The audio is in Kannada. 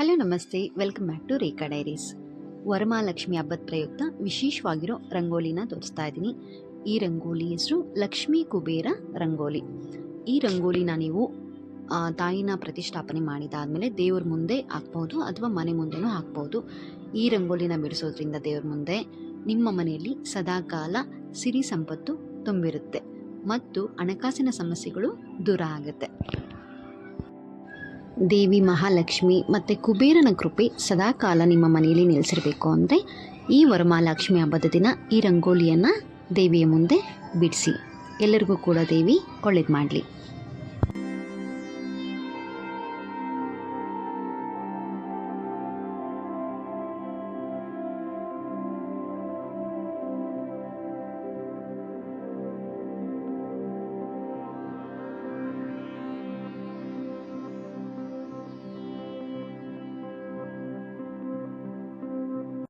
ಹಲೋ ನಮಸ್ತೆ, welcome back to Rekha diaries. ವರಮಹಾಲಕ್ಷ್ಮಿ ಹಬ್ಬದ ಪ್ರಯುಕ್ತ ವಿಶೇಷವಾಗಿರೋ ರಂಗೋಲಿನ ತೋರಿಸ್ತಾ ಇದ್ದೀನಿ. ಈ ರಂಗೋಲಿ ಹೆಸರು ಲಕ್ಷ್ಮೀ ಕುಬೇರ ರಂಗೋಲಿ. ಈ ರಂಗೋಲಿನ ನೀವು ತಾಯಿನ ಪ್ರತಿಷ್ಠಾಪನೆ ಮಾಡಿದಾದಮೇಲೆ ದೇವ್ರ ಮುಂದೆ ಹಾಕ್ಬೋದು ಅಥವಾ ಮನೆ ಮುಂದೆನೂ ಹಾಕ್ಬೋದು. ಈ ರಂಗೋಲಿನ ಬಿಡಿಸೋದ್ರಿಂದ ದೇವ್ರ ಮುಂದೆ ನಿಮ್ಮ ಮನೆಯಲ್ಲಿ ಸದಾಕಾಲ ಸಿರಿ ಸಂಪತ್ತು ತುಂಬಿರುತ್ತೆ ಮತ್ತು ಹಣಕಾಸಿನ ಸಮಸ್ಯೆಗಳು ದೂರ ಆಗುತ್ತೆ. ದೇವಿ ಮಹಾಲಕ್ಷ್ಮಿ ಮತ್ತು ಕುಬೇರನ ಕೃಪೆ ಸದಾಕಾಲ ನಿಮ್ಮ ಮನೆಯಲ್ಲಿ ನೆಲೆಸಿರಬೇಕು ಅಂದರೆ ಈ ವರಮಹಾಲಕ್ಷ್ಮಿ ಹಬ್ಬದ ದಿನ ಈ ರಂಗೋಲಿಯನ್ನು ದೇವಿಯ ಮುಂದೆ ಬಿಡಿಸಿ. ಎಲ್ಲರಿಗೂ ಕೂಡ ದೇವಿ ಒಳ್ಳೇದು ಮಾಡಲಿ.